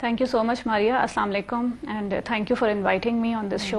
Thank you so much, Maria. Assalamu alaikum, and thank you for inviting me on this show.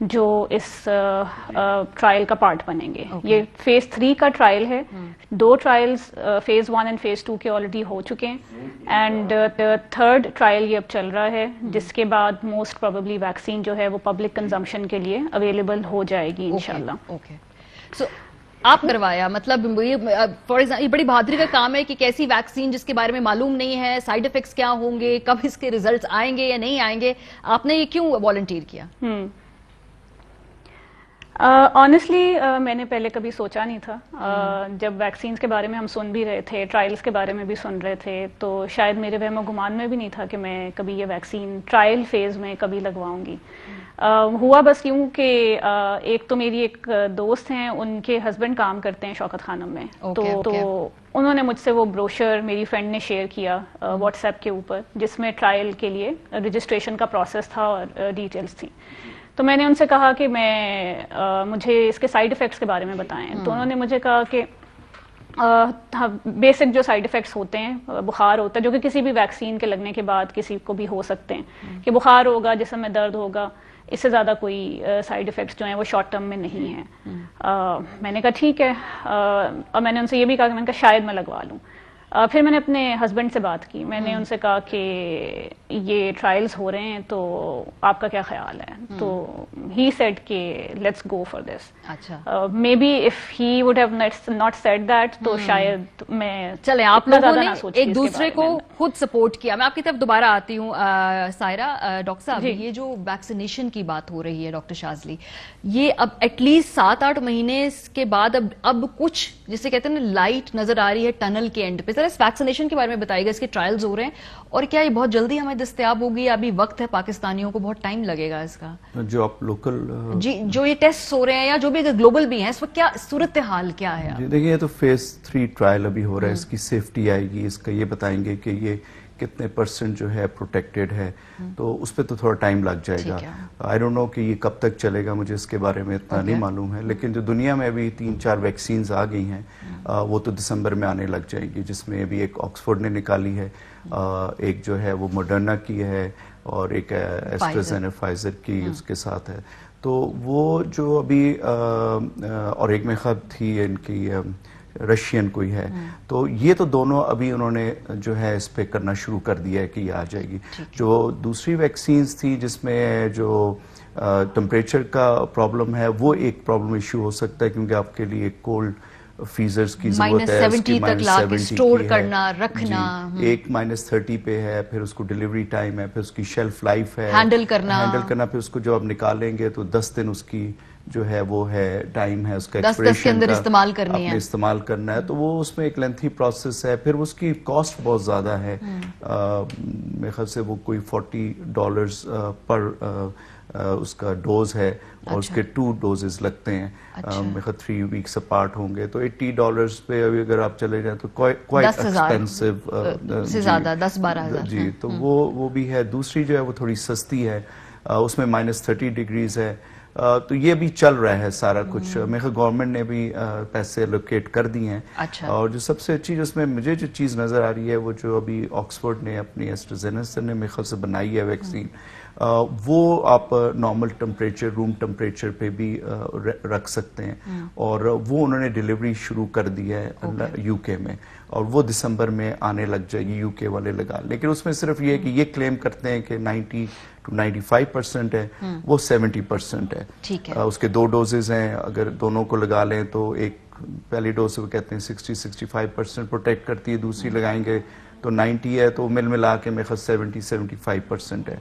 جو اس trial کا part بنیں گے. یہ phase 3 کا trial ہے. 2 ٹرائلز فیز 1 اینڈ فیز 2 کے آلریڈی ہو چکے ہیں, اینڈ تھرڈ ٹرائل یہ اب چل رہا ہے, جس کے بعد موسٹ پروبیبلی ویکسین جو ہے وہ پبلک کنزمپشن کے لیے اویلیبل ہو جائے گی انشاءاللہ. سو آپ کروایا, مطلب فار ایگزامپل یہ بڑی بہادری کا کام ہے کہ کیسی ویکسین جس کے بارے میں معلوم نہیں ہے, سائیڈ افیکٹس کیا ہوں گے, کب اس کے ریزلٹس آئیں گے یا نہیں آئیں گے, آپ نے یہ کیوں والنٹیئر کیا؟ آنیسٹلی میں نے پہلے کبھی سوچا نہیں تھا. جب ویکسینز کے بارے میں ہم سن بھی رہے تھے, ٹرائلز کے بارے میں بھی سن رہے تھے, تو شاید میرے وہم و گمان میں بھی نہیں تھا کہ میں کبھی یہ ویکسین ٹرائل فیز میں کبھی لگواؤں گی. ہوا بس یوں کہ ایک تو میری ایک دوست ہیں, ان کے ہسبینڈ کام کرتے ہیں شوکت خانم میں, تو انہوں نے مجھ سے وہ بروشر میری فرینڈ نے شیئر کیا واٹس ایپ کے اوپر, جس میں ٹرائل کے لیے رجسٹریشن کا پروسیس تھا اور ڈیٹیلز تھی. تو میں نے ان سے کہا کہ مجھے اس کے سائیڈ افیکٹس کے بارے میں بتائیں. تو انہوں نے مجھے کہا کہ بیسک جو سائیڈ افیکٹس ہوتے ہیں, بخار ہوتا ہے جو کہ کسی بھی ویکسین کے لگنے کے بعد کسی کو بھی ہو سکتے ہیں, کہ بخار ہوگا, جسم میں درد ہوگا, اس سے زیادہ کوئی سائیڈ افیکٹس جو ہیں وہ شارٹ ٹرم میں نہیں ہیں. میں نے کہا ٹھیک ہے, اور میں نے ان سے یہ بھی کہا کہ میں نے کہا شاید میں لگوا لوں. پھر میں نے اپنے ہسبینڈ سے بات کی, میں نے ان سے کہا کہ یہ ٹرائلز ہو رہے ہیں تو آپ کا کیا خیال ہے. تو ہی سیڈ کہ let's go for this. Maybe if he would have not said that تو شاید میں چلیں آپ لوگوں نے ایک دوسرے کو خود سپورٹ کیا. میں آپ کی طرف دوبارہ آتی ہوں سائرہ. ڈاکٹر صاحب یہ جو ویکسینیشن کی بات ہو رہی ہے ڈاکٹر شاذلی, یہ اب ایٹ لیسٹ 7-8 مہینے کے بعد اب کچھ جسے کہتے ہیں نا لائٹ نظر آ رہی ہے ٹنل کے اینڈ پہ. ذرا اس ویکسینیشن کے بارے میں بتائیے گا, اس کے ٹرائلز ہو رہے ہیں اور کیا یہ بہت جلدی ہمیں دستیاب ہوگی, ابھی وقت ہے, پاکستانیوں کو بہت ٹائم لگے گا اس کا؟ جو آپ لوکل جی جو یہ ٹیسٹ ہو رہے ہیں یا جو بھی گلوبل بھی ہیں, اس وقت کیا صورتحال کیا ہے؟ جی دیکھیں, یہ تو فیز 3 ٹرائل ابھی ہو رہا ہے, اس کی سیفٹی آئے گی, اس کا یہ بتائیں گے کہ یہ کتنے % جو ہے پروٹیکٹڈ ہے, تو اس پہ تو تھوڑا ٹائم لگ جائے گا. آئی ڈونٹ نو کہ یہ کب تک چلے گا, مجھے اس کے بارے میں اتنا نہیں معلوم ہے, لیکن جو دنیا میں ابھی 3-4 ویکسینز آ گئی ہیں وہ تو دسمبر میں آنے لگ جائیں گی, جس میں ابھی ایک آکسفورڈ نے نکالی ہے, ایک جو ہے وہ ماڈرنا کی ہے, اور ایک ایسٹرازینیکا فائزر کی اس کے ساتھ ہے. تو وہ جو ابھی اور ایک میں خب تھی ان کی رشین کوئی ہے, تو یہ تو دونوں ابھی انہوں نے جو ہے اس پہ کرنا شروع کر دیا ہے کہ یہ آ جائے گی. جو دوسری ویکسینز تھی جس میں جو ٹمپریچر کا پرابلم ہے, وہ ایک پرابلم ایشو ہو سکتا ہے, کیونکہ آپ کے لیے کولڈ فریزرز کی ضرورت ہے, -70 اسٹور کرنا رکھنا, ایک -30 پہ ہے, پھر اس کو ڈیلیوری ٹائم ہے, پھر اس کی شیلف لائف ہے, ہینڈل کرنا, پھر اس کو جو آپ نکالیں گے تو 10 دن اس کی جو ہے وہ ہے ٹائم ہے اس کا 10 کے اندر استعمال کرنی ہے, استعمال کرنا ہے. تو وہ اس میں ایک لینتھی پروسیس ہے, پھر اس کی کاسٹ بہت زیادہ ہے, میرے خیال سے وہ کوئی $40 پر اس کا ڈوز ہے, اور اس کے 2 ڈوزز لگتے ہیں, میرے خیال 3 ویکس اپارٹ ہوں گے, تو $80 پہ ابھی اگر آپ چلے جائیں تو کوائٹ ایکسپینسو سے زیادہ 10-12 ہزار. جی تو وہ بھی ہے. دوسری جو ہے وہ تھوڑی سستی ہے, اس میں -30 ڈگریز ہے. تو یہ بھی چل رہا ہے سارا کچھ. میرے خیال گورنمنٹ نے بھی پیسے الوکیٹ کر دیے ہیں. اور جو سب سے اچھی جس میں مجھے جو چیز نظر آ رہی ہے, وہ جو ابھی آکسفورڈ نے اپنی ایسٹرازینیکا نے میرے خیال سے بنائی ہے ویکسین, وہ آپ نارمل ٹمپریچر, روم ٹمپریچر پہ بھی رکھ سکتے ہیں, اور وہ انہوں نے ڈیلیوری شروع کر دی ہے UK میں, اور وہ دسمبر میں آنے لگ جائے گی, UK والے لگا. لیکن اس میں صرف یہ کہ یہ کلیم کرتے ہیں کہ 90 to 95% ہے, وہ 70% ہے. اس کے 2 ڈوزز ہیں, اگر دونوں کو لگا لیں تو ایک پہلی ڈوز وہ کہتے ہیں 60-65% پروٹیکٹ کرتی ہے, دوسری لگائیں گے تو 90 ہے, تو ملا کے میرے خیال 70-75% ہے.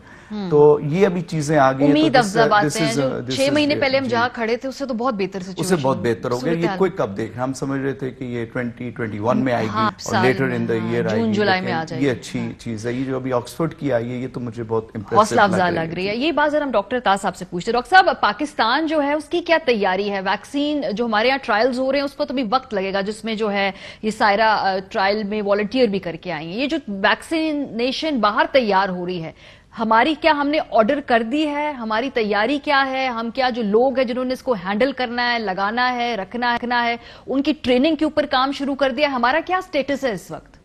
تو یہ ابھی چیزیں آ گئی ہیں. امید افزا باتیں ہیں, جو 6 مہینے پہلے ہم جہاں کھڑے تھے اس سے تو بہت بہتر سچویشن, اس سے بہت بہتر ہو گیا. یہ کوئی کب دیکھ, ہم سمجھ رہے تھے کہ یہ 2021 میں آئے گی, اور لیٹر ان دا ایئر آئے گی, جولائی میں آ جائے گی. یہ اچھی چیز ہے. یہ جو ابھی آکسفورڈ کی آئی ہے, یہ تو مجھے بہت حوصلہ افزا لگ رہی ہے. یہ بات ذرا ہم ڈاکٹر طاہر صاحب سے پوچھتے ہیں. ڈاکٹر صاحب, پاکستان جو ہے اس کی کیا تیاری ہے؟ ویکسین جو ہمارے یہاں ٹرائلز ہو رہے ہیں اس پر تو بھی وقت لگے گا, جس میں جو ہے یہ سائرہ ٹرائل میں والنٹیئر بھی کر کے آئی ہیں. یہ جو ویکسینیشن باہر تیار ہو رہی ہے, ہماری کیا ہم نے آرڈر کر دی ہے؟ ہماری تیاری کیا ہے؟ ہم کیا جو لوگ ہیں جنہوں نے اس کو ہینڈل کرنا ہے, لگانا ہے, رکھنا ہے, ان کی ٹریننگ کے اوپر کام شروع کر دیا, ہمارا کیا سٹیٹس ہے اس وقت؟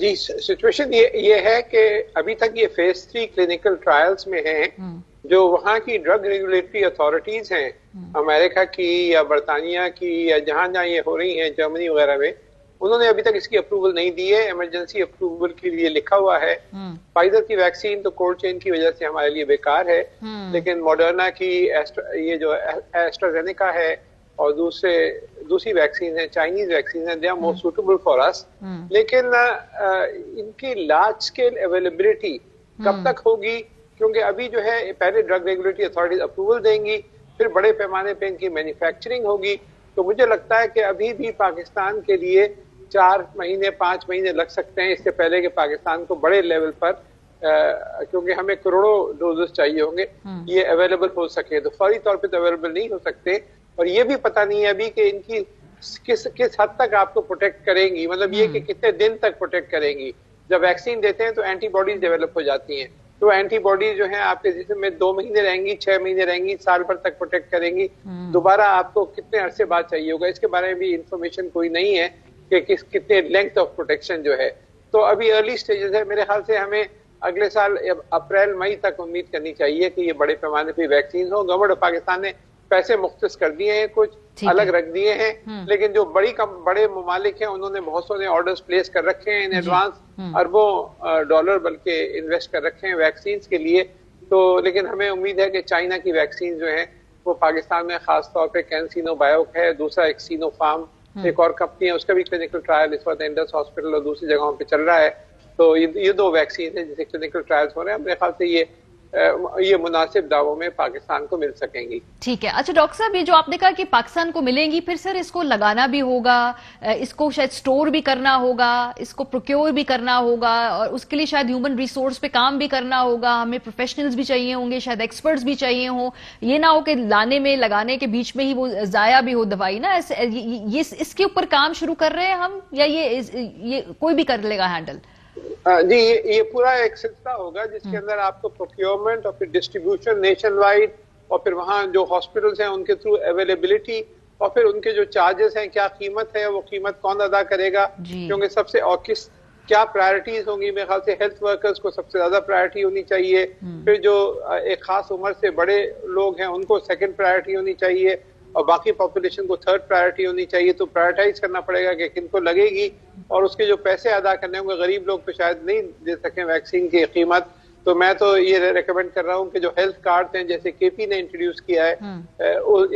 جی سچویشن یہ ہے کہ ابھی تک یہ فیز 3 کلینکل ٹرائلز میں ہیں, جو وہاں کی ڈرگ ریگولیٹری اتھارٹیز ہیں امریکہ کی یا برطانیہ کی یا جہاں جہاں یہ ہو رہی ہیں جرمنی وغیرہ میں, انہوں نے ابھی تک اس کی اپروول نہیں دی ہے. ایمرجنسی اپروول کے لیے لکھا ہوا ہے. فائزر کی ویکسین تو کولڈ چین کی وجہ سے ہمارے لیے بیکار ہے, لیکن ماڈرنا کی یہ جو ایسٹرازینیکا ہے اور دوسری ویکسین ہیں, چائنیز ویکسین ہیں, they are more suitable for us. لیکن ان کی لارج اسکیل اویلیبلٹی کب تک ہوگی, کیونکہ ابھی جو ہے پہلے ڈرگ ریگولیٹری اتھارٹیز اپروول دیں گی, پھر بڑے پیمانے پہ ان کی مینوفیکچرنگ ہوگی. تو مجھے لگتا ہے کہ ابھی بھی پاکستان کے لیے 4 مہینے 5 مہینے لگ سکتے ہیں, اس سے پہلے کہ پاکستان کو بڑے لیول پر, کیونکہ ہمیں کروڑوں ڈوزز چاہیے ہوں گے, یہ اویلیبل ہو سکے. تو فوری طور پہ تو اویلیبل نہیں ہو سکتے, اور یہ بھی پتہ نہیں ہے ابھی کہ ان کی کس حد تک آپ کو پروٹیکٹ کریں گی, مطلب یہ کہ کتنے دن تک پروٹیکٹ کریں گی. جب ویکسین دیتے ہیں تو اینٹی باڈیز ڈیولپ ہو جاتی ہیں, تو اینٹی باڈیز جو ہیں آپ کے جسم میں 2 مہینے رہیں گی, 6 مہینے رہیں گی, سال بھر تک پروٹیکٹ کریں گی. دوبارہ آپ کو کتنے عرصے بعد چاہیے ہوگا, اس کے بارے میں بھی انفارمیشن کوئی نہیں ہے کہ کتنے لینتھ آف پروٹیکشن جو ہے. تو ابھی ارلی سٹیجز ہے. میرے خیال سے ہمیں اگلے سال اپریل مئی تک امید کرنی چاہیے کہ یہ بڑے پیمانے پہ vaccine who. Government of Pakistan نے پیسے مختص کر دیے ہیں, کچھ الگ رکھ دیے ہیں, لیکن جو بڑے ممالک ہیں انہوں نے بہت سارے آرڈرز پلیس کر رکھے ہیں ان ایڈوانس, اربوں ڈالر بلکہ انویسٹ کر رکھے ہیں ویکسینز کے لیے. تو لیکن ہمیں امید ہے کہ چائنا کی ویکسین جو ہیں وہ پاکستان میں خاص طور پہ کینسینو بایوک ہے, دوسرا ایک سینو فارم ایک اور کمپنی ہے, اس کا بھی کلینکل ٹرائل اس وقت انڈس ہاسپٹل اور دوسری جگہوں پہ چل رہا ہے. تو یہ 2 ویکسین ہیں جسے کلینکل ٹرائلز ہو رہے ہیں. میرے خیال سے یہ مناسب دعووں میں پاکستان کو مل سکیں گی. ٹھیک ہے. اچھا ڈاکٹر صاحب, یہ جو آپ نے کہا کہ پاکستان کو ملیں گی, پھر سر اس کو لگانا بھی ہوگا, اس کو شاید سٹور بھی کرنا ہوگا, اس کو پروکیور بھی کرنا ہوگا, اور اس کے لیے شاید ہیومن ریسورس پہ کام بھی کرنا ہوگا, ہمیں پروفیشنلز بھی چاہیے ہوں گے, شاید ایکسپرٹس بھی چاہیے ہوں. یہ نہ ہو کہ لانے میں لگانے کے بیچ میں ہی وہ ضائع بھی ہو دوائی نا. یہ اس کے اوپر کام شروع کر رہے ہیں ہم, یا یہ کوئی بھی کر لے گا ہینڈل؟ جی, یہ پورا ایک سلسلہ ہوگا جس کے اندر آپ کو پروکیورمنٹ اور پھر ڈسٹریبیوشن نیشن وائڈ, اور پھر وہاں جو ہاسپٹلس ہیں ان کے تھرو اویلیبلٹی, اور پھر ان کے جو چارجز ہیں, کیا قیمت ہے, وہ قیمت کون ادا کرے گا, کیونکہ سب سے کیا پرائرٹیز ہوں گی. میرے خیال سے ہیلتھ ورکرز کو سب سے زیادہ پرائرٹی ہونی چاہیے, پھر جو ایک خاص عمر سے بڑے لوگ ہیں ان کو سیکنڈ پرائرٹی ہونی چاہیے, اور باقی پاپولیشن کو 3rd پرائرٹی ہونی چاہیے. تو پرائرٹائز کرنا پڑے گا کہ کن کو لگے گی, اور اس کے جو پیسے ادا کرنے ہوں گے. غریب لوگ تو شاید نہیں دے سکیں ویکسین کی قیمت. تو میں تو یہ ریکمینڈ کر رہا ہوں کہ جو ہیلتھ کارڈ ہیں جیسے KP نے انٹروڈیوس کیا ہے,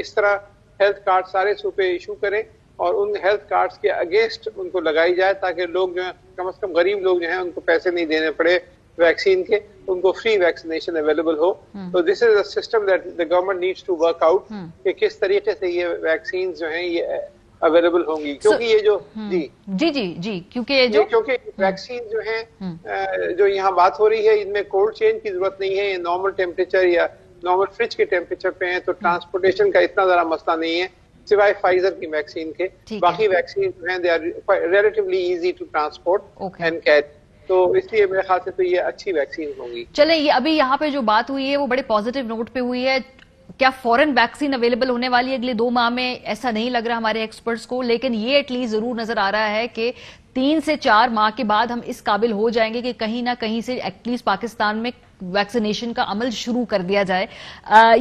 اس طرح ہیلتھ کارڈ سارے صوبے ایشو کریں, اور ان ہیلتھ کارڈز کے اگینسٹ ان کو لگائی جائے, تاکہ لوگ جو ہیں کم از کم غریب لوگ جو ہیں ان کو پیسے نہیں دینے پڑے ویکسین کے, ان کو فری ویکسینیشن اویلیبل ہو. تو this is a system that the government needs to work out, کہ کس طریقے سے یہ ویکسین جو ہیں یہ اویلیبل ہوں گی. کیونکہ یہ جو کیونکہ ویکسین جو ہیں جو یہاں بات ہو رہی ہے, ان میں کولڈ چین کی ضرورت نہیں ہے, یہ نارمل ٹیمپریچر یا نارمل فریج کے ٹیمپریچر پہ ہیں. تو ٹرانسپورٹیشن کا اتنا ذرا مسئلہ نہیں ہے سوائے فائزر کی ویکسین کے. باقی ویکسین جو ہیں they are relatively easy to transport and carry. تو اس لیے میرے خیال سے تو یہ اچھی ویکسین ہوں گی. چلیں, یہ ابھی یہاں پہ جو بات ہوئی ہے وہ بڑے پازیٹیو نوٹ پہ ہوئی ہے. کیا فورن ویکسین اویلیبل ہونے والی ہے اگلے 2 ماہ میں؟ ایسا نہیں لگ رہا ہمارے ایکسپرٹس کو, لیکن یہ ایٹ لیسٹ ضرور نظر آ رہا ہے کہ 3 سے 4 ماہ کے بعد ہم اس قابل ہو جائیں گے کہ کہیں نہ کہیں سے ایٹ لیسٹ پاکستان میں ویکسینیشن کا عمل شروع کر دیا جائے.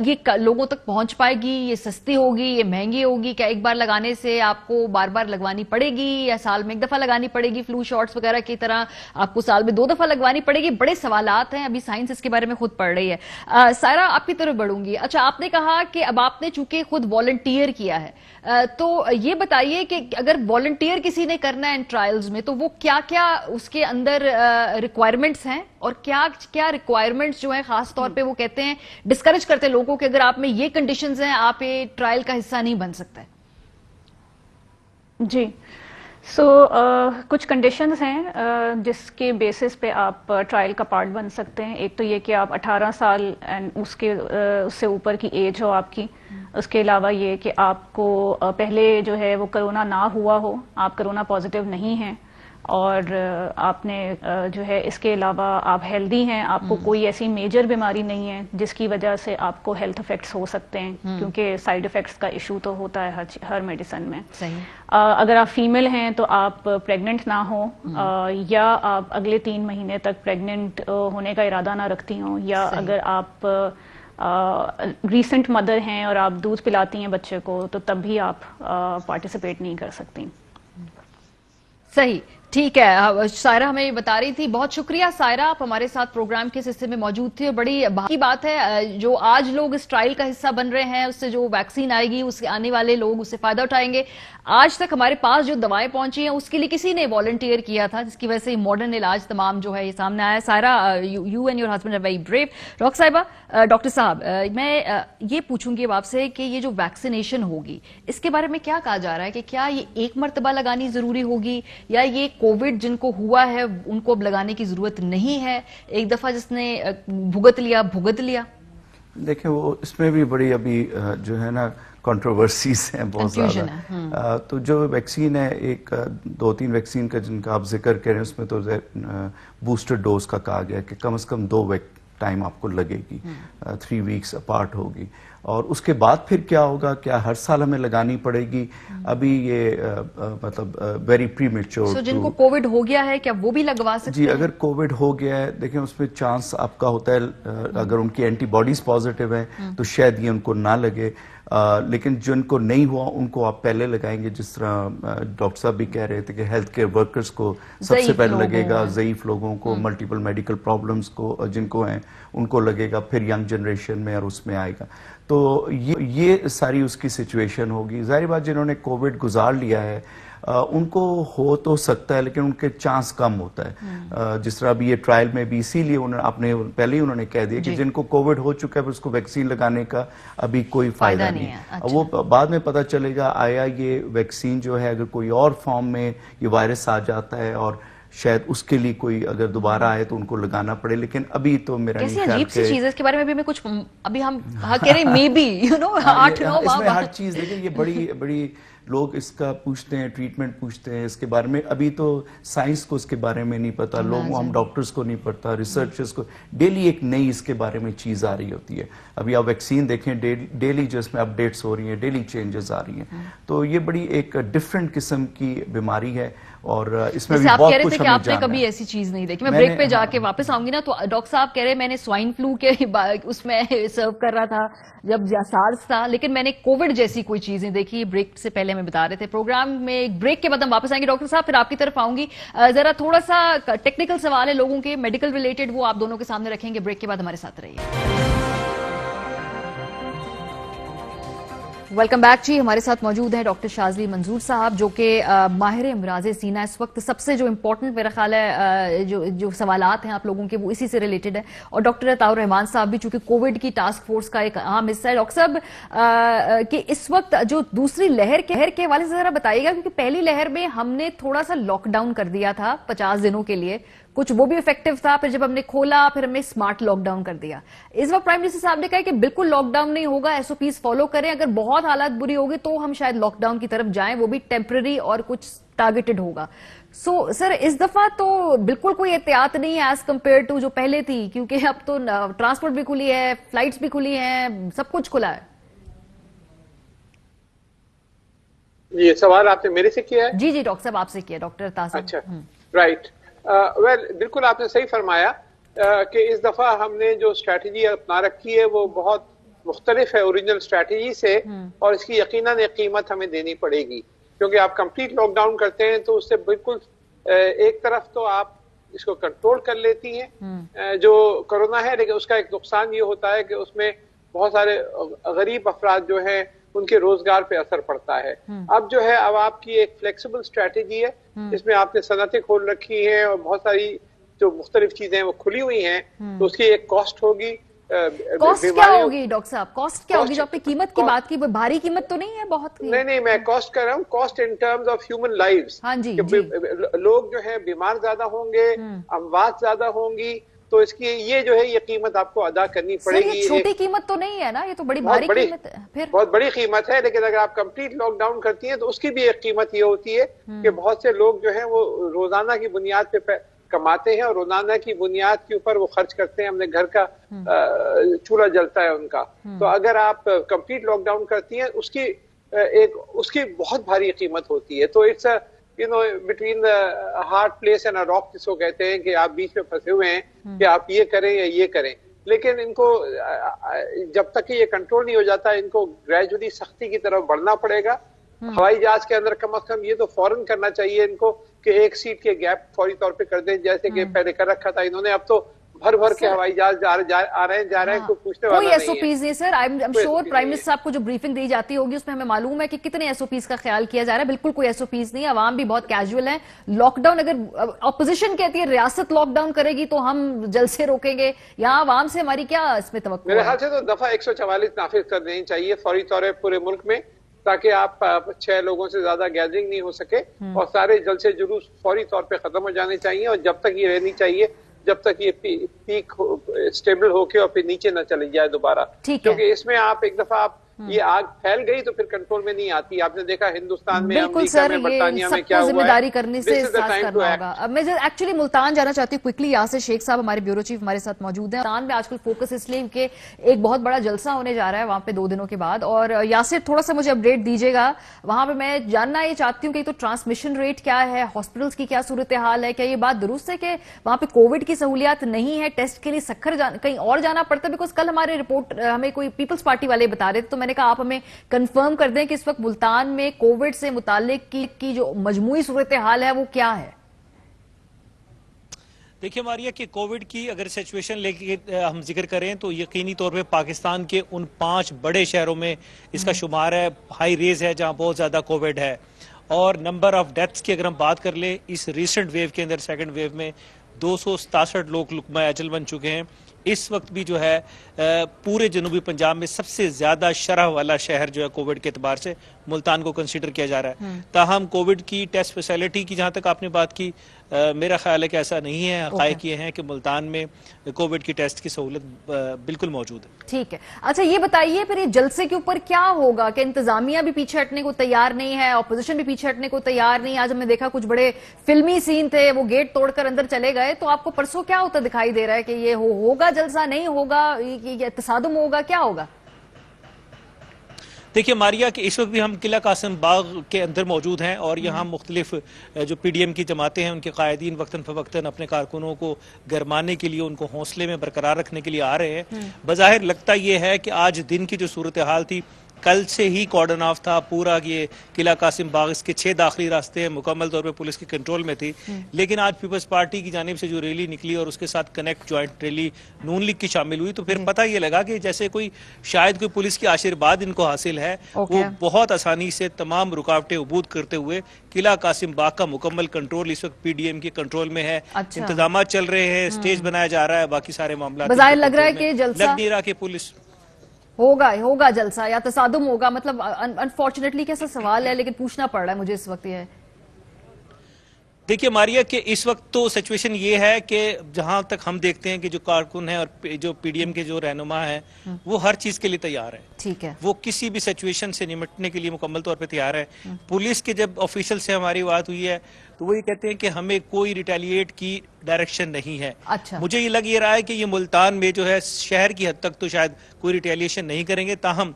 یہ لوگوں تک پہنچ پائے گی, یہ سستی ہوگی, یہ مہنگی ہوگی, کیا ایک بار لگانے سے آپ کو بار بار لگوانی پڑے گی, یا سال میں 1 دفعہ لگانی پڑے گی, فلو شاٹس وغیرہ کی طرح آپ کو سال میں 2 دفعہ لگوانی پڑے گی؟ بڑے سوالات ہیں, ابھی سائنس اس کے بارے میں خود پڑھ رہی ہے. سائرہ, آپ کی طرف بڑھوں گی. اچھا, آپ نے کہا کہ اب آپ نے چونکہ خود والنٹیئر کیا ہے, تو یہ بتائیے کہ اگر والنٹیئر کسی نے کرنا ہے ان ٹرائلز میں, تو وہ کیا کیا اس کے اندر ریکوائرمنٹس ہیں, اور کیا کیا ریکوائرمنٹس جو ہیں خاص طور پہ وہ کہتے ہیں ڈسکریج کرتے ہیں لوگوں کہ اگر آپ میں یہ کنڈیشنز ہیں آپ یہ ٹرائل کا حصہ نہیں بن سکتے؟ جی, کچھ کنڈیشنز ہیں جس کے بیسس پہ آپ ٹرائل کا پارٹ بن سکتے ہیں. ایک تو یہ کہ آپ 18 سال اینڈ اس سے اوپر کی ایج ہو آپ کی. اس کے علاوہ یہ کہ آپ کو پہلے جو ہے وہ کرونا نہ ہوا ہو, آپ کرونا پازیٹیو نہیں ہیں, اور آپ نے جو ہے اس کے علاوہ آپ ہیلدی ہیں, آپ کو کوئی ایسی میجر بیماری نہیں ہے جس کی وجہ سے آپ کو ہیلتھ افیکٹس ہو سکتے ہیں, کیونکہ سائیڈ افیکٹس کا ایشو تو ہوتا ہے ہر میڈیسن میں. اگر آپ فیمیل ہیں تو آپ پریگننٹ نہ ہوں, یا آپ اگلے 3 مہینے تک پریگننٹ ہونے کا ارادہ نہ رکھتی ہوں, یا اگر آپ ریسنٹ مدر ہیں اور آپ دودھ پلاتی ہیں بچے کو تو تب بھی آپ پارٹیسپیٹ نہیں کر سکتی. صحیح, ٹھیک ہے. سائرہ ہمیں یہ بتا رہی تھی. بہت شکریہ سائرہ, آپ ہمارے ساتھ پروگرام کے حصے میں موجود تھی, اور بڑی کی بات ہے جو آج لوگ اس ٹرائل کا حصہ بن رہے ہیں, اس سے جو ویکسین آئے گی اس سے آنے والے لوگ اس سے فائدہ اٹھائیں گے. آج تک ہمارے پاس جو دوائیں پہنچی ہیں اس کے لیے کسی نے والنٹیئر کیا تھا, جس کی وجہ سے ماڈرن علاج تمام جو ہے یہ سامنے آیا. Saira, you and your husband are very brave. Doctor صاحبہ, ڈاکٹر صاحب, میں یہ پوچھوں گی اب آپ سے کہ یہ جو ویکسینیشن ہوگی اس کے بارے میں کیا کہا جا رہا ہے کہ کیا یہ ایک مرتبہ لگانی ضروری ہوگی, یا یہ کووڈ جن کو ہوا ہے ان کو اب لگانے کی ضرورت نہیں ہے, ایک دفعہ جس نے بھگت لیا؟ دیکھیں وہ اس میں بھی بڑی ابھی جو ہے نا کنٹروورسیز ہیں بہت زیادہ. تو جو ویکسین ہے, ایک 2-3 ویکسین کا جن کا آپ ذکر کر رہے ہیں, اس میں تو بوسٹر ڈوز کا کہا گیا کہ کم از کم 2 ٹائم آپ کو لگے گی, 3 ویکس اپارٹ ہوگی. اور اس کے بعد پھر کیا ہوگا, کیا ہر سال ہمیں لگانی پڑے گی؟ ابھی یہ مطلب ویری پری میچور. جن کو کووڈ ہو گیا ہے کیا وہ بھی لگوا سکتے ہیں؟ جی, اگر کووڈ ہو گیا ہے, دیکھیں اس میں چانس آپ کا ہوتا ہے, اگر ان کی اینٹی باڈیز پازیٹیو ہیں تو شاید یہ ان کو نہ لگے, لیکن جن کو نہیں ہوا ان کو آپ پہلے لگائیں گے. جس طرح ڈاکٹر صاحب بھی کہہ رہے تھے کہ ہیلتھ کیئر ورکرز کو سب سے پہلے لگے گا, ضعیف لوگوں کو, ملٹیپل میڈیکل پرابلمز کو جن کو ہیں ان کو لگے گا, پھر ینگ جنریشن میں اور اس میں آئے گا. تو یہ ساری اس کی سچویشن ہوگی. ظاہر بات جنہوں نے کووڈ گزار لیا ہے ان کو ہو تو سکتا ہے, لیکن ان کے چانس کم ہوتا ہے. جس طرح ابھی یہ ٹرائل میں بھی اسی لیے پہلے ہی انہوں نے کہہ دیا کہ جن کو کووڈ ہو چکا ہے اس کو ویکسین لگانے کا ابھی کوئی فائدہ نہیں ہے. وہ بعد میں پتہ چلے گا آیا یہ ویکسین جو ہے اگر کوئی اور فارم میں یہ وائرس آ جاتا ہے اور شاید اس کے لیے کوئی اگر دوبارہ آئے تو ان کو لگانا پڑے, لیکن ابھی تو میرا نہیں خیال. عجیب سی چیز ہے, اس کے بارے میں بھی کچھ ابھی ہم کہہ رہے مے بی اس میں ہر چیز دیکھیں یہ بڑی لوگ اس کا پوچھتے ہیں, ٹریٹمنٹ پوچھتے ہیں اس کے بارے میں. ابھی تو سائنس کو اس کے بارے میں نہیں پتا, لوگوں ہم ڈاکٹرز کو نہیں پتا, ریسرچرز کو ڈیلی ایک نئی اس کے بارے میں چیز آ رہی ہوتی ہے. ابھی آپ ویکسین دیکھیں, ڈیلی جو اس میں اپڈیٹس ہو رہی ہیں, ڈیلی چینجز آ رہی ہیں. تو یہ بڑی ایک ڈفرینٹ قسم کی بیماری ہے, اور اس میں بھی بہت کچھ ہمیں جاننا ہے. آپ نے کبھی ایسی چیز نہیں دیکھی. میں بریک پہ جا کے واپس آؤں گی نا, تو ڈاکٹر صاحب کہہ رہے میں نے سوائن فلو کے اس میں سرو کر رہا تھا جب سارس تھا, لیکن میں نے کووڈ جیسی کوئی چیز نہیں دیکھی. بریک سے پہلے ہمیں بتا رہے تھے پروگرام میں, ایک بریک کے بعد ہم واپس آئیں گے. ڈاکٹر صاحب پھر آپ کی طرف آؤں گی, ذرا تھوڑا سا ٹیکنیکل سوال ہے لوگوں کے میڈیکل ریلیٹڈ, وہ آپ دونوں کے سامنے رکھیں گے. بریک کے بعد ہمارے ساتھ رہیے. ویلکم بیک جی. ہمارے ساتھ موجود ہیں ڈاکٹر شاذلی منظور صاحب, جو کہ ماہر امراض سینہ. اس وقت سب سے جو امپورٹنٹ میرا خیال ہے جو سوالات ہیں آپ لوگوں کے وہ اسی سے ریلیٹڈ ہیں, اور ڈاکٹر عطاء الرحمان صاحب بھی چونکہ کووڈ کی ٹاسک فورس کا ایک اہم حصہ ہے. ڈاکٹر صاحب کہ اس وقت جو دوسری لہر کے حوالے سے ذرا بتائیے گا, کیونکہ پہلی لہر میں ہم نے تھوڑا سا لاک ڈاؤن کر دیا تھا 50 دنوں کے لیے, کچھ وہ بھی افیکٹو تھا, پھر جب ہم نے کھولا پھر ہم نے اسمارٹ لاک ڈاؤن کر دیا. اس وقت پرائم منسٹر صاحب نے کہا کہ بالکل لاک ڈاؤن نہیں ہوگا, ایس او پیز فالو کریں, اگر بہت حالات بری ہوگی تو ہم شاید لاک ڈاؤن کی طرف جائیں, وہ بھی ٹیمپرری اور کچھ ٹارگیٹڈ ہوگا. سو سر اس دفعہ تو بالکل کوئی احتیاط نہیں ہے ایز کمپیئر ٹو جو پہلے تھی, کیونکہ اب تو ٹرانسپورٹ بھی کھلی ہے, فلائٹس بھی کھلی ہیں, سب کچھ کھلا ہے. یہ سوال آپ نے میرے سے کیا ہے؟ جی ڈاکٹر صاحب آپ سے کیا, ڈاکٹر تاثر. اچھا, رائٹ. ویل بالکل آپ نے صحیح فرمایا کہ اس دفعہ ہم نے جو اسٹریٹجی اپنا رکھی ہے وہ بہت مختلف ہے اوریجنل اسٹریٹجی سے, اور اس کی یقیناً ایک قیمت ہمیں دینی پڑے گی, کیونکہ آپ کمپلیٹ لاک ڈاؤن کرتے ہیں تو اس سے بالکل ایک طرف تو آپ اس کو کنٹرول کر لیتی ہیں جو کرونا ہے, لیکن اس کا ایک نقصان یہ ہوتا ہے کہ اس میں بہت سارے غریب افراد جو ہیں ان کے روزگار پہ اثر پڑتا ہے. اب جو ہے اب آپ کی ایک فلیکسیبل اسٹریٹجی ہے, اس میں آپ نے صنعتیں کھول رکھی ہیں اور بہت ساری جو مختلف چیزیں وہ کھلی ہوئی ہیں, تو اس کی ایک کاسٹ ہوگی. کاسٹ کیا ہوگی ڈاکٹر صاحب, کاسٹ کیا ہوگی؟ جو آپ نے قیمت کی بات کی وہ بھاری قیمت تو نہیں ہے بہت؟ نہیں میں کاسٹ کر رہا ہوں, cost in terms of human lives. لوگ جو ہے بیمار زیادہ ہوں گے, اموات زیادہ ہوں گی, تو اس کی یہ جو ہے یہ قیمت آپ کو ادا کرنی پڑے گی. چھوٹی قیمت تو نہیں ہے نا, یہ تو بڑی بھاری قیمت ہے. پھر بہت بڑی قیمت ہے, لیکن اگر آپ کمپلیٹ لاک ڈاؤن کرتی ہیں تو اس کی بھی ایک قیمت یہ ہوتی ہے کہ بہت سے لوگ جو ہیں وہ روزانہ کی بنیاد پہ کماتے ہیں اور روزانہ کی بنیاد کے اوپر وہ خرچ کرتے ہیں, ہم نے گھر کا چولہا جلتا ہے ان کا. تو اگر آپ کمپلیٹ لاک ڈاؤن کرتی ہیں اس کی بہت بھاری قیمت ہوتی ہے. تو it's between hard place and a rock جس کو کہتے ہیں, کہ آپ بیچ میں پھنسے ہوئے ہیں کہ آپ یہ کریں یا یہ کریں. لیکن ان کو جب تک کہ یہ کنٹرول نہیں ہو جاتا ان کو گریجولی سختی کی طرف بڑھنا پڑے گا. ہوائی جہاز کے اندر کم از کم یہ تو فوراً کرنا چاہیے ان کو کہ ایک سیٹ کے گیپ فوری طور پہ کر دیں, جیسے کہ پہلے کر رکھا تھا انہوں نے. اب تو بھر بھر کے ہوائی جہاز آ رہے ہیں کوئی پوچھنے والا نہیں ہے. کوئی ایس او پیز نہیں sir. I am sure prime minister صاحب کو جو بریفنگ دی جاتی ہوگی اس میں ہمیں معلوم ہے کہ کتنے ایس او پیز کا خیال کیا جا رہا ہے. بالکل کوئی ایس او پیز نہیں ہے. عوام بھی بہت کیجول ہیں. لاک ڈاؤن اگر اپوزیشن کہتی ہے ریاست لاک ڈاؤن کرے گی تو ہم جلسے روکیں گے, یہاں عوام سے ہماری کیا اس میں توقع ہے؟ میرے خیال سے تو دفعہ 144 نافذ کر دینی چاہیے فوری طور پہ پورے ملک میں, تاکہ آپ 6 لوگوں سے زیادہ گیدرنگ نہیں ہو سکے, اور سارے جلسے جلوس فوری طور پہ ختم ہو جانے چاہیے. اور جب تک یہ رہنی چاہیے جب تک یہ پیک سٹیبل ہو کے اور پھر نیچے نہ چلی جائے دوبارہ, کیونکہ اس میں آپ ایک دفعہ آپ یہ آگ پھیل گئی تو پھر کنٹرول میں نہیں آتی. آپ نے دیکھا ہندوستان میں, امریکہ میں, برطانیہ میں کیا ہوا ہے. ذمہ داری کرنے سے احساس کرنا ہوگا. اب میں ایکچولی ملتان جانا چاہتی ہوں کوئکلی. یاسر شیخ صاحب ہمارے بیورو چیف ہمارے ساتھ موجود ہیں. ملتان میں آج کل فوکس اس لیے کہ ایک بہت بڑا جلسہ ہونے جا رہا ہے وہاں پہ 2 دنوں کے بعد, اور یاسر تھوڑا سا مجھے اپڈیٹ دیجیے گا وہاں پہ. میں جاننا یہ چاہتی ہوں کہ تو ٹرانسمیشن ریٹ کیا ہے, ہاسپٹلس کی کیا صورتحال ہے, کیا یہ بات درست ہے کہ وہاں پہ کووڈ کی سہولیات نہیں ہے, ٹیسٹ کے لیے سکھر کہیں اور جانا پڑتا ہے؟ بیکاز کل ہمارے رپورٹ ہمیں کوئی پیپلز پارٹی والے بتا رہے تھے, تو میں نے کہا آپ ہمیں کنفرم کر دیں کہ اس وقت ملتان میں کووڈ سے متعلق کی جو مجموعی صورتحال ہے وہ کیا ہے. دیکھیے ماریا کہ کووڈ کی اگر سچویشن لے کے ہم ذکر کریں تو یقینی طور پہ پاکستان کے ان 5 بڑے شہروں میں اس کا شمار ہے, ہائی ریز ہے جہاں بہت زیادہ کووڈ ہے. اور نمبر آف ڈیتھس کی اگر ہم بات کر لیں اس ریسنٹ ویو کے اندر, سیکنڈ ویو میں 267 لوگ لقمہ اجل بن چکے ہیں. اس وقت بھی جو ہے پورے جنوبی پنجاب میں سب سے زیادہ شرح والا شہر جو ہے کووڈ کے اعتبار سے ملتان کو کنسیڈر کیا جا رہا ہے. تاہم کووڈ کی ٹیسٹ فیسلٹی کی جہاں تک آپ نے بات کی, میرا خیال ہے کہ ایسا نہیں ہے. حقائق یہ ہیں کہ ملتان میں کووڈ کی ٹیسٹ کی سہولت بالکل موجود ہے. ٹھیک ہے. اچھا یہ بتائیے پھر یہ جلسے کے اوپر کیا ہوگا کہ انتظامیہ بھی پیچھے ہٹنے کو تیار نہیں ہے, اپوزیشن بھی پیچھے ہٹنے کو تیار نہیں. آج ہم نے دیکھا کچھ بڑے فلمی سین تھے, وہ گیٹ توڑ کر اندر چلے گئے. تو آپ کو پرسوں کیا ہوتا دکھائی دے رہا ہے کہ یہ ہوگا جلسہ, نہیں ہوگا, یہ تصادم ہوگا, کیا ہوگا؟ دیکھیے ماریا کہ اس وقت بھی ہم قلعہ قاسم باغ کے اندر موجود ہیں, اور یہاں مختلف جو پی ڈی ایم کی جماعتیں ہیں ان کے قائدین وقتاً فوقتاً اپنے کارکنوں کو گرمانے کے لیے, ان کو حوصلے میں برقرار رکھنے کے لیے آ رہے ہیں. بظاہر لگتا یہ ہے کہ آج دن کی جو صورتحال تھی کل سے ہی کارڈن آف تھا پورا, یہ قلعہ قاسم باغ اس کے 6 داخلی راستے ہیں مکمل طور پہ پولیس کے کنٹرول میں تھی. لیکن آج پیپلز پارٹی کی جانب سے جو ریلی نکلی اور اس کے ساتھ کنیکٹ جوائنٹ ریلی نون لیگ کی شامل ہوئی, تو پھر پتہ یہ لگا کہ جیسے شاید کوئی پولیس کی آشیرواد ان کو حاصل ہے. وہ بہت آسانی سے تمام رکاوٹیں عبور کرتے ہوئے قلعہ قاسم باغ کا مکمل کنٹرول اس وقت پی ڈی ایم کے کنٹرول میں ہے. انتظامات چل رہے ہیں, اسٹیج بنایا جا رہا ہے, باقی سارے معاملات بظاہر لگ رہا ہے کہ جلسہ لگ نہیں رہا کہ پولیس ہوگا جلسہ یا تصادم ہوگا. مطلب انفارچونیٹلی کیسا سوال ہے لیکن پوچھنا پڑ رہا ہے مجھے اس وقت. یہ دیکھیے ماریا کہ اس وقت تو سچویشن یہ ہے کہ جہاں تک ہم دیکھتے ہیں کہ جو کارکن ہیں اور جو پی ڈی ایم کے جو رہنما ہیں وہ ہر چیز کے لیے تیار ہیں. ٹھیک ہے. وہ کسی بھی سچویشن سے نمٹنے کے لیے مکمل طور پہ تیار ہے. پولیس کے جب آفیشل سے ہماری بات ہوئی ہے تو وہ یہ کہتے ہیں کہ ہمیں کوئی ریٹیلیٹ کی ڈائریکشن نہیں ہے. مجھے یہ لگ یہ رہا ہے کہ یہ ملتان میں جو ہے شہر کی حد تک تو شاید کوئی ریٹیلیشن نہیں کریں گے. تاہم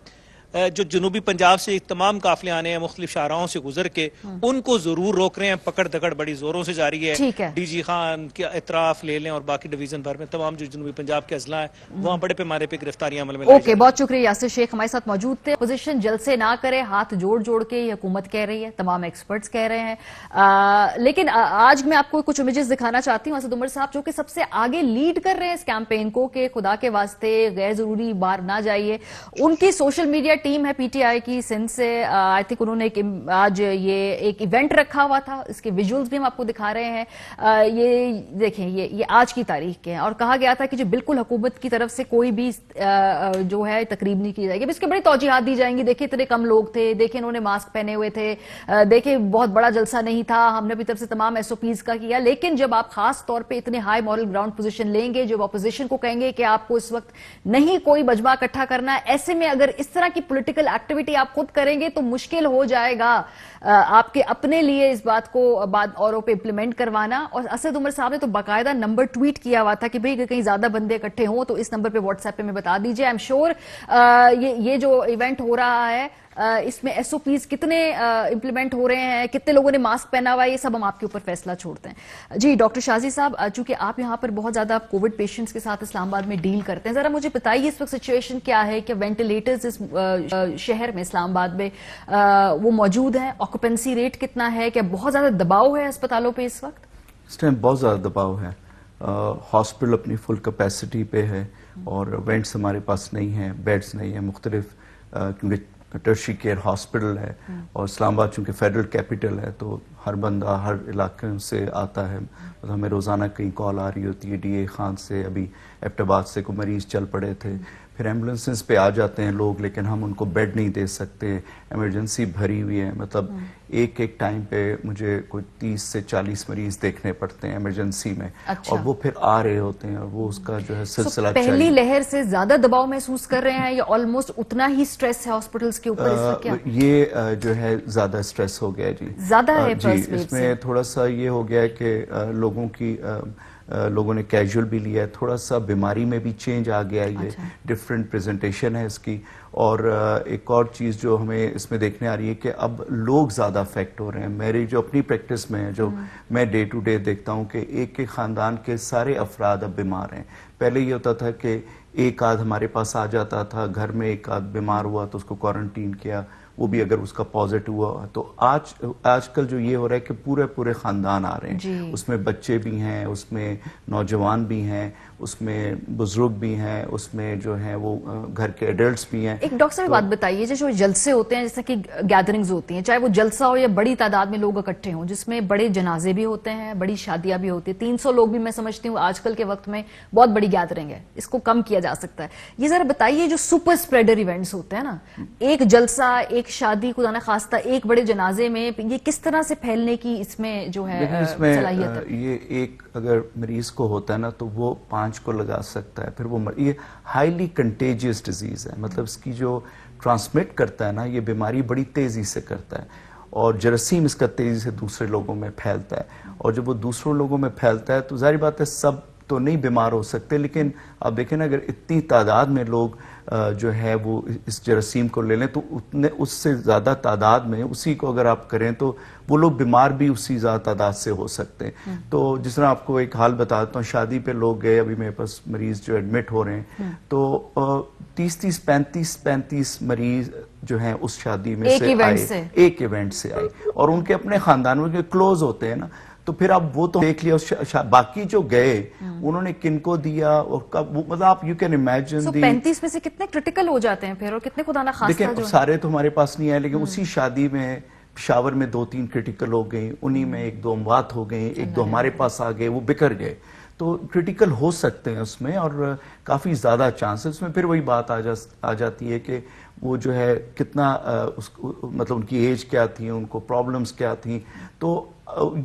جو جنوبی پنجاب سے تمام قافلے آنے ہیں مختلف شاہراہوں سے گزر کے, ان کو ضرور روک رہے ہیں. پکڑ دکڑ بڑی زوروں سے جاری ہے. ڈی جی خان کے اطراف لے لیں اور باقی ڈویژن بھر میں تمام جو جنوبی پنجاب کے اضلاع ہیں وہاں بڑے پیمانے پہ گرفتاریاں عمل میں لائی. اوکے, بہت شکریہ. یاسر شیخ ہمارے ساتھ موجود تھے. اپوزیشن جلسے نہ کرے, ہاتھ جوڑ کے یہ حکومت کہہ رہی ہے, تمام ایکسپرٹس کہہ رہے ہیں. لیکن آج میں آپ کو کچھ امیجز دکھانا چاہتی ہوں. اسد عمر صاحب جو کہ سب سے آگے لیڈ کر رہے ہیں اس کیمپین کو کہ خدا کے واسطے غیر ضروری باہر نہ جائیے. ان کی سوشل میڈیا ٹیم ہے پی ٹی آئی کی سندھ سے. آئی تھنک انہوں نے آج یہ ایک ایونٹ رکھا ہوا تھا, اس کے ویژولز بھی ہم آپ کو دکھا رہے ہیں. یہ دیکھیں, یہ آج کی تاریخ کے ہیں, اور کہا گیا تھا کہ جو بالکل حکومت کی طرف سے کوئی بھی جو ہے تقریب نہیں کی جائے گی. اس کے بڑی توجیحات دی جائیں گی. دیکھیں اتنے کم لوگ تھے, دیکھیں انہوں نے ماسک پہنے ہوئے تھے, دیکھیں بہت بڑا جلسہ نہیں تھا, ہم نے اپنی طرف سے تمام ایس او پیز کا کیا. لیکن جب آپ خاص طور پہ اتنے ہائی مورل گراؤنڈ پوزیشن لیں گے, جب اپوزیشن کو کہیں گے کہ آپ کو اس وقت نہیں کوئی مجمع اکٹھا کرنا ہے, ایسے میں اگر اس طرح کی پولیٹیکل ایکٹیویٹی آپ خود کریں گے تو مشکل ہو جائے گا آپ کے اپنے لیے اس بات کو بعد اوروں پہ امپلیمنٹ کروانا. اور اسد عمر صاحب نے تو باقاعدہ نمبر ٹویٹ کیا ہوا تھا کہ بھئی کہیں زیادہ بندے اکٹھے ہوں تو اس نمبر پہ واٹس ایپ پہ میں بتا دیجئے. آئی ایم شور یہ جو ایونٹ ہو رہا ہے اس میں SOPs کتنے امپلیمنٹ ہو رہے ہیں, کتنے لوگوں نے ماسک پہنا ہوا ہے, یہ سب ہم آپ کے اوپر فیصلہ چھوڑتے ہیں. جی ڈاکٹر شازی صاحب, چونکہ آپ یہاں پر بہت زیادہ کووڈ پیشنٹس کے ساتھ اسلام آباد میں ڈیل کرتے ہیں, ذرا مجھے بتائیے اس وقت سچویشن کیا ہے کہ وینٹیلیٹرز اس شہر میں اسلام آباد میں وہ موجود ہیں, آکوپنسی ریٹ کتنا ہے, کیا بہت زیادہ دباؤ ہے اسپتالوں پہ اس وقت؟ اس ٹائم بہت زیادہ دباؤ ہے. ہاسپٹل اپنی فل کیپیسٹی پہ ہے اور وینٹس ہمارے پاس نہیں ہیں, بیڈز نہیں ہیں مختلف, کیونکہ ٹرشری کیئر ہاسپٹل ہے اور اسلام آباد چونکہ فیڈرل کیپٹل ہے تو ہر بندہ ہر علاقے سے آتا ہے. مطلب ہمیں روزانہ کئی کال آ رہی ہوتی ہے, DA خان سے, ابھی ایبٹ آباد سے کوئی مریض چل پڑے تھے, پھر ایمبولینسز پہ آ جاتے ہیں لوگ لیکن ہم ان کو بیڈ نہیں دے سکتے, ایمرجنسی بھری ہوئی ہے. مطلب ایک ٹائم پہ مجھے کوئی 30 سے 40 مریض دیکھنے پڑتے ہیں ایمرجنسی میں. اور وہ پھر آ رہے ہوتے ہیں اور وہ اس کا جو ہے سلسلہ پہلی لہر سے زیادہ دباؤ محسوس کر رہے ہیں یا آلموسٹ اتنا ہی سٹریس ہے ہاسپٹلز کے اوپر؟ یہ جو ہے زیادہ سٹریس ہو گیا جی, زیادہ ہے جی. اس میں تھوڑا سا یہ ہو گیا کہ لوگوں نے کیجول بھی لیا ہے, تھوڑا سا بیماری میں بھی چینج آ گیا, یہ ڈفرینٹ پریزنٹیشن ہے اس کی. اور ایک اور چیز جو ہمیں اس میں دیکھنے آ رہی ہے کہ اب لوگ زیادہ افیکٹ ہو رہے ہیں. میری جو اپنی پریکٹس میں ہے, جو میں ڈے ٹو ڈے دیکھتا ہوں کہ ایک خاندان کے سارے افراد اب بیمار ہیں. پہلے یہ ہوتا تھا کہ ایک آدھ ہمارے پاس آ جاتا تھا, گھر میں ایک آدھ بیمار ہوا تو اس کو کوارنٹین کیا, وہ بھی اگر اس کا پازیٹیو ہوا. تو آج کل جو یہ ہو رہا ہے کہ پورے خاندان آ رہے ہیں, اس میں بچے بھی ہیں, اس میں نوجوان بھی ہیں, اس میں بزرگ بھی ہیں, اس میں جو ہیں وہ گھر کے ایڈلٹس بھی ہیں. ایک ڈاکٹر صاحب بات بتائیے, جو جلسے ہوتے ہیں جیسا کہ گیدرنگز ہوتی ہیں, چاہے وہ جلسہ ہو یا بڑی تعداد میں لوگ اکٹھے ہوں, جس میں بڑے جنازے بھی ہوتے ہیں, بڑی شادیاں بھی ہوتی ہیں, 300 لوگ بھی میں سمجھتی ہوں آج کل کے وقت میں بہت بڑی گیدرنگ ہے, اس کو کم کیا جا سکتا ہے. یہ ذرا بتائیے جو سپر اسپریڈر ایونٹس ہوتے ہیں نا, ایک جلسہ, ایک شادی, خدا نہ خواستہ ایک بڑے جنازے میں, یہ کس طرح سے پھیلنے کی اس میں جو ہے صلاحیت ہے؟ یہ ایک اگر مریض کو ہوتا ہے نا تو وہ 5 کو لگا سکتا ہے, پھر وہ یہ ہائیلی کنٹیجیس ڈیزیز ہے. مطلب اس کی جو ٹرانسمٹ کرتا ہے نا, یہ بیماری بڑی تیزی سے کرتا ہے اور جراثیم اس کا تیزی سے دوسرے لوگوں میں پھیلتا ہے. اور جب وہ دوسروں لوگوں میں پھیلتا ہے تو ظاہر بات ہے سب تو نہیں بیمار ہو سکتے, لیکن آپ دیکھیں نا اگر اتنی تعداد میں لوگ جو ہے وہ اس جراثیم کو لے لیں تو اس سے زیادہ تعداد میں اسی کو اگر آپ کریں تو وہ لوگ بیمار بھی اسی زیادہ تعداد سے ہو سکتے ہیں. تو جس طرح آپ کو ایک حال بتاتا ہوں, شادی پہ لوگ گئے, ابھی میرے پاس مریض جو ایڈمٹ ہو رہے ہیں, تو 35 مریض جو ہیں اس شادی میں سے آئے, ایک ایونٹ سے آئے, اور ان کے اپنے خاندانوں کے کلوز ہوتے ہیں نا. تو پھر اب وہ تو دیکھ لیا, باقی جو گئے انہوں نے کن کو دیا اور کب, مطلب آپ یو کین امیجن. 35 میں سے کتنے کرٹیکل ہو جاتے ہیں پھر, اور کتنے خدا نہ خواستہ؟ دیکھیں سارے تو ہمارے پاس نہیں آئے, لیکن اسی شادی میں پشاور میں 2-3 کرٹیکل ہو گئی, انہی میں 1-2 اموات ہو گئی, 1-2 ہمارے پاس آ گئے, وہ بکھر گئے. تو کرٹیکل ہو سکتے ہیں اس میں, اور کافی زیادہ چانسز میں. پھر وہی بات آ جاتی ہے کہ وہ جو ہے کتنا مطلب ان کی ایج کیا تھی, ان کو پرابلمز کیا تھیں. تو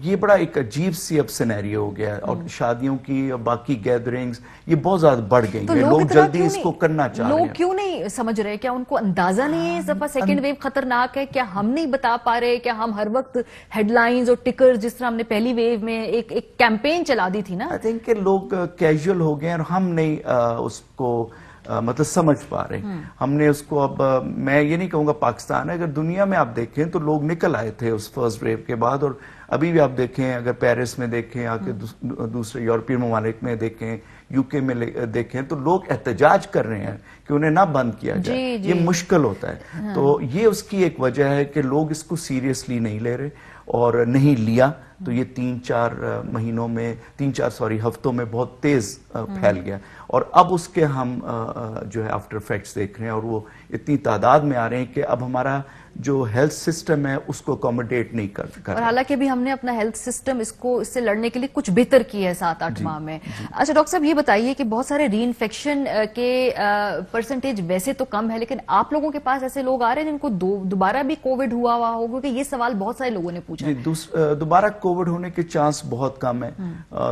یہ بڑا ایک عجیب سی اب سینیریو ہو گیا ہے, اور شادیوں کی اور باقی گیدرنگز یہ بہت زیادہ بڑھ گئی ہیں. لوگ جلدی اس کو کرنا چاہ رہے ہیں. لوگ کیوں نہیں سمجھ رہے؟ کیا ان کو اندازہ نہیں ہے اس دفعہ سیکنڈ ویو خطرناک ہے؟ کیا ہم نہیں بتا پا رہے؟ کیا ہم ہر وقت ہیڈ لائنز اور ٹکر جس طرح ہم نے پہلی ویو میں ایک کیمپین چلا دی تھی نا, آئی تھنک کہ لوگ کیجول ہو گئے اور ہم نہیں اس کو مطلب سمجھ پا رہے. ہم نے اس کو, اب میں یہ نہیں کہوں گا پاکستان ہے, اگر دنیا میں آپ دیکھیں تو لوگ نکل آئے تھے اس فرسٹ ویو کے بعد, اور ابھی بھی آپ دیکھیں, اگر پیرس میں دیکھیں, آ کے دوسرے یورپین ممالک میں دیکھیں, UK میں دیکھیں, تو لوگ احتجاج کر رہے ہیں کہ انہیں نہ بند کیا جائے. یہ مشکل ہوتا ہے. تو یہ اس کی ایک وجہ ہے کہ لوگ اس کو سیریسلی نہیں لے رہے اور نہیں لیا. تو یہ 3-4 مہینوں میں 3-4 ہفتوں میں بہت تیز پھیل گیا, اور اب اس کے ہم جو ہے آفٹر افیکٹس دیکھ رہے ہیں, اور وہ اتنی تعداد میں آ رہے ہیں کہ اب ہمارا جو ہیلتھ سسٹم ہے اس کو اکوموڈیٹ نہیں کر. اور حالانکہ بھی ہم نے اپنا ہیلتھ سسٹم اس سے لڑنے کے لیے کچھ بہتر کیا ہے 7-8 ماہ میں. اچھا ڈاکٹر صاحب یہ بتائیے کہ بہت سارے ری انفیکشن کے پرسنٹیج ویسے تو کم ہے, لیکن آپ لوگوں کے پاس ایسے لوگ آ رہے ہیں جن کو دوبارہ بھی کووڈ ہوا ہو, کیونکہ یہ سوال بہت سارے لوگوں نے پوچھا. دوبارہ کووڈ ہونے کے چانس بہت کم ہے.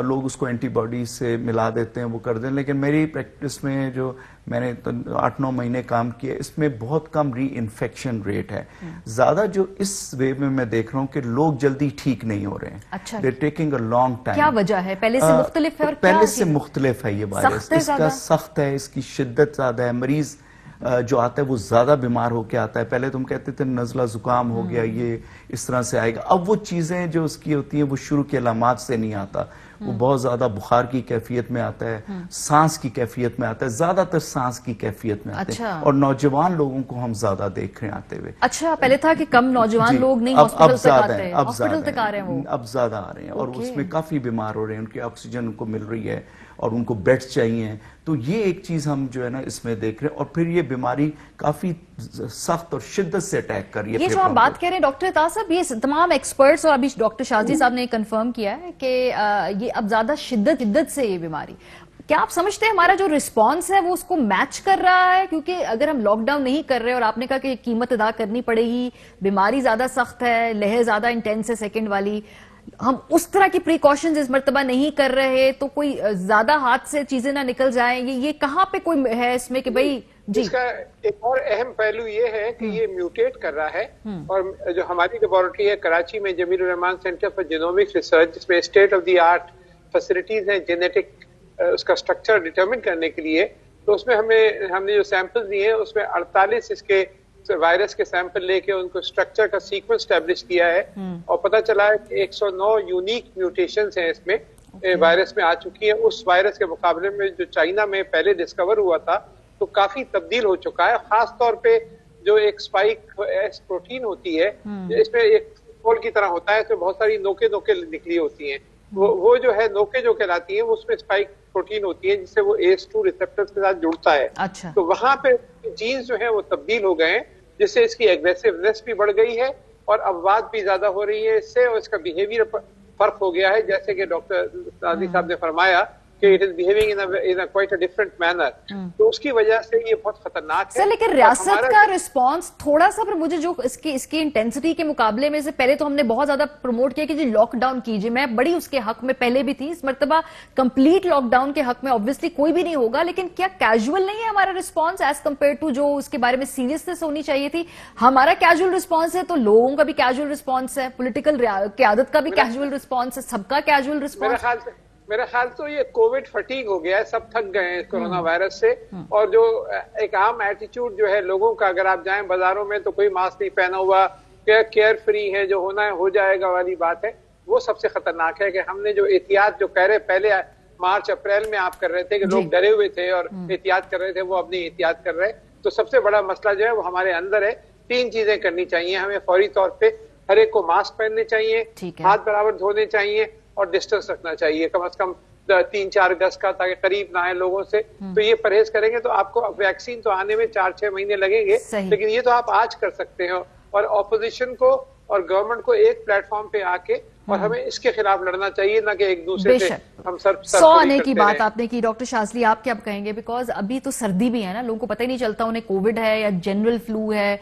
لوگ اس کو اینٹی باڈیز سے ملا دیتے ہیں, وہ کر دیں, لیکن میری پریکٹس میں جو میں نے 8-9 مہینے کام کیا, اس میں بہت کم ری انفیکشن ریٹ ہے. زیادہ جو اس ویو میں دیکھ رہا ہوں کہ لوگ جلدی ٹھیک نہیں ہو رہے ہیں. اچھا, they're taking a long time. کیا وجہ ہے؟ پہلے سے مختلف ہے؟ پہلے سے مختلف ہے یہ وائرس, اس کا سخت ہے, اس کی شدت زیادہ ہے, مریض جو آتا ہے وہ زیادہ بیمار ہو کے آتا ہے. پہلے تم کہتے تھے نزلہ زکام ہو گیا, یہ اس طرح سے آئے گا. اب وہ چیزیں جو اس کی ہوتی ہیں وہ شروع کی علامات سے نہیں آتا, وہ بہت زیادہ بخار کی کیفیت میں آتا ہے, سانس کی کیفیت میں آتا ہے, زیادہ تر سانس کی کیفیت میں آتے ہیں. اور نوجوان لوگوں کو ہم زیادہ دیکھ رہے ہیں آتے ہوئے. اچھا, پہلے تھا کہ کم نوجوان لوگ نہیں ہاسپٹل تک آتے ہیں, ہاسپٹل تک آ رہے ہیں, اب زیادہ آ رہے ہیں, اور اس میں کافی بیمار ہو رہے ہیں, ان کی آکسیجن ان کو مل رہی ہے اور ان کو بیڈز چاہیے. تو یہ ایک چیز ہم جو ہے نا اس میں دیکھ رہے ہیں, اور پھر یہ بیماری کافی سخت اور شدت سے اٹیک کر رہی ہے. یہ جو ہم بات کر رہے ہیں ڈاکٹر عطا صاحب, یہ تمام ایکسپرٹس اور ابھی ڈاکٹر شاذلی صاحب نے کنفرم کیا ہے کہ یہ اب زیادہ شدت سے یہ بیماری, کیا آپ سمجھتے ہیں ہمارا جو رسپانس ہے وہ اس کو میچ کر رہا ہے؟ کیونکہ اگر ہم لاک ڈاؤن نہیں کر رہے, اور آپ نے کہا کہ قیمت ادا کرنی پڑے گی, بیماری زیادہ سخت ہے, لہر زیادہ انٹینس ہے سیکنڈ والی, ہم اس طرح کی پریکاشنز اس مرتبہ نہیں کر رہے تو کوئی زیادہ ہاتھ سے چیزیں نہ نکل جائیں, یہ کہاں پہ کوئی ہے اس میں کہ بھئی جی؟ اس کا ایک اور اہم پہلو یہ ہے کہ یہ میوٹیٹ کر رہا ہے, اور جو ہماری لیبارٹری ہے کراچی میں, جمیل الرحمان سینٹر فار جینومک ریسرچ, جس میں state of the art facilities ہیں جینیٹک اس کا اسٹرکچر ڈیٹرمن کرنے کے لیے, تو اس میں ہم نے جو سیمپل دیے ہیں اس میں 48 اس کے وائرس کے سیمپل لے کے ان کو اسٹرکچر کا سیکوینس اسٹیبلش کیا ہے, اور پتہ چلا ہے کہ 109 یونیک میوٹیشنز ہیں اس میں وائرس میں آ چکی ہیں. اس وائرس کے مقابلے میں جو چائنا میں پہلے ڈسکور ہوا تھا تو کافی تبدیل ہو چکا ہے. خاص طور پہ جو ایک اسپائک ایس پروٹین ہوتی ہے, اس میں ایک پھول کی طرح ہوتا ہے, اس میں بہت ساری نوکے نکلی ہوتی ہیں, وہ جو ہے نوکے جو کہلاتی ہیں, اس میں اسپائک پروٹین ہوتی ہے جس سے وہ ACE2 ریسپٹر کے ساتھ جڑتا ہے. تو وہاں پہ جینز جو ہیں وہ تبدیل ہو گئے ہیں, جس سے اس کی ایگریسونیس بھی بڑھ گئی ہے اور اموات بھی زیادہ ہو رہی ہے اس سے, اور اس کا بیہیویئر فرق ہو گیا ہے, جیسے کہ ڈاکٹر شاذلی صاحب نے فرمایا کہ it is behaving in a quite a different manner. تو اس کی وجہ سے یہ بہت خطرناک ہے. سر لیکن ریاست کا رسپانس تھوڑا سا, پر مجھے جو اس کی انٹینسٹی کے مقابلے میں سے پہلے تو ہم نے بہت زیادہ پروموٹ کیا کہ جی لاک ڈاؤن کیجیے, میں بڑی اس کے حق میں پہلے بھی تھی, اس مرتبہ کمپلیٹ لاک ڈاؤن کے حق میں obviously کوئی بھی نہیں ہوگا, لیکن کیا کیجول نہیں ہے ہمارا رسپانس ایز کمپیئر ٹو جو اس کے بارے میں سیریسنس ہونی چاہیے تھی؟ ہمارا کیجول رسپانس ہے تو لوگوں کا بھی کیجول رسپانس ہے, پولیٹیکل قیادت کا بھی کیجول رسپانس ہے, سب کا کیجول رسپانس. میرا خیال تو یہ کووڈ فٹیگ ہو گیا ہے, سب تھک گئے ہیں کورونا وائرس سے, اور جو ایک عام ایٹیچیوڈ جو ہے لوگوں کا, اگر آپ جائیں بازاروں میں تو کوئی ماسک نہیں پہنا ہوا, کیئر فری ہے, جو ہونا ہے ہو جائے گا والی بات ہے, وہ سب سے خطرناک ہے. کہ ہم نے جو احتیاط جو کہہ رہے پہلے مارچ اپریل میں آپ کر رہے تھے کہ لوگ ڈرے ہوئے تھے اور احتیاط کر رہے تھے, وہ اب نہیں احتیاط کر رہے, تو سب سے بڑا مسئلہ جو ہے وہ ہمارے اندر ہے. 3 چیزیں کرنی چاہیے ہمیں فوری طور پہ, ہر ایک کو ماسک پہننے چاہیے, ہاتھ برابر دھونے چاہیے, اور ڈسٹینس رکھنا چاہیے کم از کم 3-4 گز کا, تاکہ قریب نہ آئے لوگوں سے. تو یہ پرہیز کریں گے تو آپ کو ویکسین تو آنے میں 4-6 مہینے لگیں گے, لیکن یہ تو آپ آج کر سکتے ہیں, اور اپوزیشن کو اور گورنمنٹ کو ایک پلیٹ فارم پہ آ کے, اور ہمیں اس کے خلاف لڑنا چاہیے, نہ کہ ایک دوسرے سے ہم سر 100 آنے کی بات آپ نے کی. ڈاکٹر شاذلی آپ کیا کہیں گے؟ بیکاز ابھی تو سردی بھی ہے نا, لوگوں کو پتہ ہی نہیں چلتا انہیں کووڈ ہے یا جنرل فلو ہے,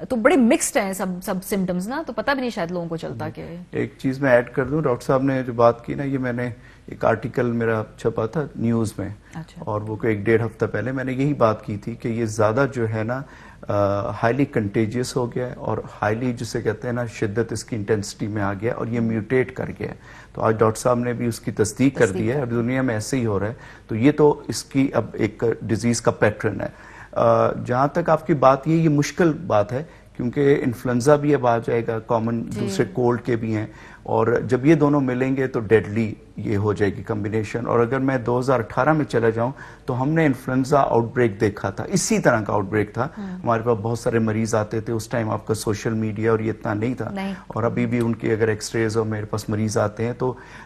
تو بڑے مکسڈ ہیں سب سمٹمز نا, تو پتہ بھی نہیں شاید لوگوں کو چلتا. کہ ایک چیز میں ایڈ کر دوں, ڈاکٹر صاحب نے جو بات کی نا, یہ میں نے ایک آرٹیکل میرا چھپا تھا نیوز میں, اور وہ کوئی 1-1.5 ہفتہ پہلے میں نے یہی بات کی تھی کہ یہ زیادہ جو ہے نا ہائیلی کنٹیجیس ہو گیا ہے, اور ہائیلی جسے کہتے ہیں نا شدت اس کی انٹینسٹی میں آ گیا, اور یہ میوٹیٹ کر گیا ہے. تو آج ڈاکٹر صاحب نے بھی اس کی تصدیق کر دی ہے, اب دنیا میں ایسے ہی ہو رہا ہے. تو یہ تو اس کی اب ایک ڈیزیز کا پیٹرن ہے. جہاں تک آپ کی بات یہ مشکل بات ہے, کیونکہ انفلوئنزا بھی اب آ جائے گا, کامن دوسرے کولڈ کے بھی ہیں, اور جب یہ دونوں ملیں گے تو ڈیڈلی یہ ہو جائے گی کمبینیشن. اور اگر میں 2018 میں چلا جاؤں تو ہم نے انفلوئنزا آؤٹ بریک دیکھا تھا, اسی طرح کا آؤٹ بریک تھا. ہمارے پاس بہت سارے مریض آتے تھے, اس ٹائم آپ کا سوشل میڈیا اور یہ اتنا نہیں تھا, اور ابھی بھی ان کی اگر ایکس ریز اور میرے پاس مریض آتے ہیں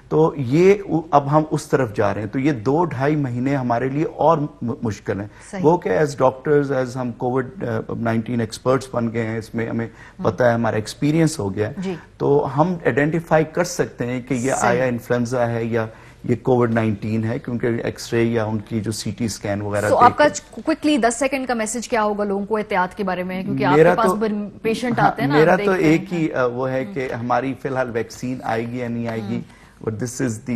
تو یہ اب ہم اس طرف جا رہے ہیں. تو یہ 2-2.5 مہینے ہمارے لیے اور مشکل ہیں. وہ کہ ایز ڈاکٹرز, ایز ہم کووڈ-19 ایکسپرٹس بن گئے ہیں, اس میں ہمیں پتہ ہے, ہمارا ایکسپیرینس ہو گیا ہے, تو ہم آئیڈینٹیفائی کر سکتے ہیں کہ یہ آیا انفلوئنزا ہے یا یہ کووڈ-19 ہے, کیونکہ ایکس رے یا ان کی جو سی ٹی اسکین وغیرہ. آپ کا کوئکلی 10 سیکنڈ کا میسج کیا ہوگا لوگوں کو احتیاط کے بارے میں, کیونکہ آپ کے پاس پیشنٹ آتے ہیں نا؟ میرا تو ایک ہی وہ ہے کہ ہماری فی الحال ویکسین آئے گی یا نہیں آئے گی, but this is the